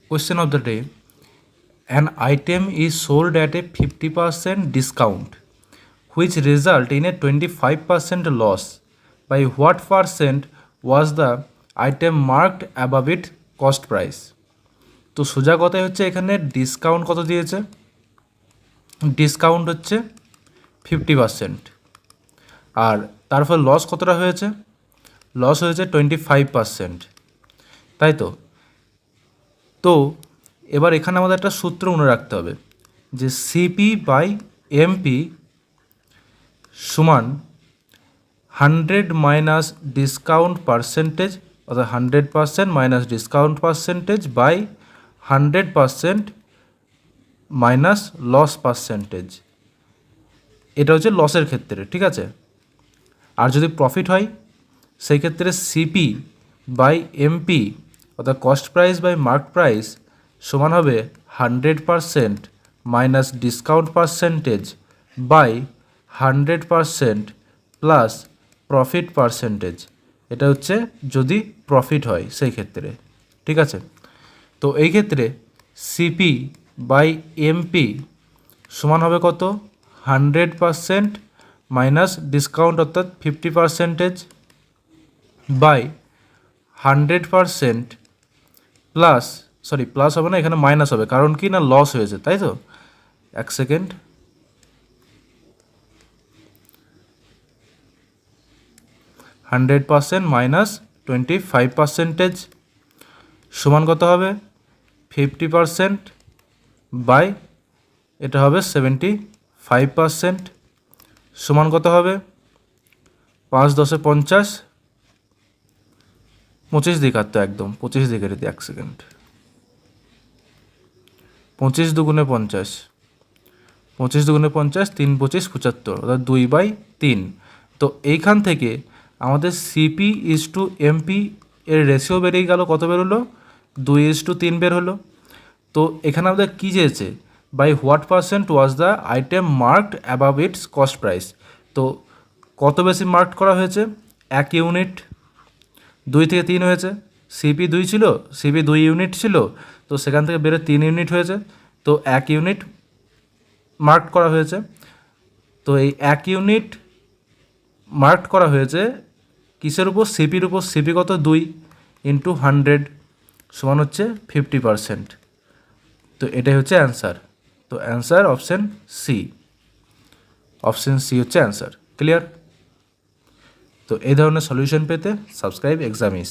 question of the day. An item is sold at a 50% discount, which result in a 25% loss. By what percent was the item marked above its cost price? তো সোজা কথাই হচ্ছে এখানে discount কত দিয়েছে, discount হচ্ছে 50%, আর তারপর loss কতটা হয়েছে, লস হয়েছে 25%, তাই তো। তো এবার এখানে আমাদের একটা সূত্র মনে রাখতে হবে যে সিপি বাই এমপি সমান 100 মাইনাস ডিসকাউন্ট পার্সেন্টেজ, অর্থাৎ 100% minus discount percentage by 100% minus loss percentage. এটা হচ্ছে লসের ক্ষেত্রে, ঠিক আছে। আর যদি প্রফিট হয় সেই ক্ষেত্রে সিপি বাই এমপি অর্থাৎ cost price by mark price সমান হবে 100% minus discount percentage by 100% plus profit percentage. এটা হচ্ছে যদি প্রফিট হয় সেই ক্ষেত্রে, ঠিক আছে। তো এই ক্ষেত্রে সিপি বাই এমপি সমান হবে কত, 100% মাইনাস ডিসকাউন্ট অর্থাৎ 50% বাই 100% প্লাস, সরি প্লাস হবে না, এখানে মাইনাস হবে, কারণ কি না লস হয়েছে, তাই তো। এক সেকেন্ড, 100% মাইনাস 25% সমান কত হবে, 50% বাই এটা হবে 75% সমান কত হবে, 5 10 50, 25 দিকে কাটতো, একদম 25 দিকে কেটে দিই, এক সেকেন্ড, 25 দুগুণে 50, 25 দুগুণে 50, 3 25 75, অর্থাৎ 2/3। তো এইখান থেকে আমাদের সিপি ইজ টু এমপি এর রেশিও বেরিয়ে গেল, কত বেরোলো, 2:3 বের হলো। তো এখানে আমাদের কী চেয়েছে, by what percent was the item marked above its cost price. তো কত বেশি মার্কড করা হয়েছে, 1 ইউনিট, 2 থেকে 3 হয়েছে, সিপি 2 ছিল, সিপি 2 ইউনিট ছিল, তো সেখান থেকে বেরো 3 ইউনিট হয়েছে, তো 1 ইউনিট মার্ক করা হয়েছে। তো এই 1 ইউনিট মার্ক করা হয়েছে কিসের উপর, সিপির উপর, সিপি কত 2 ইন্টু 100 সমান হচ্ছে 50%। তো এটাই হচ্ছে অ্যান্সার। তো answer option C, option C হচ্ছে অ্যান্সার। ক্লিয়ার? তো এই ধরনের সলিউশন পেতে সাবস্ক্রাইব এক্সামিস।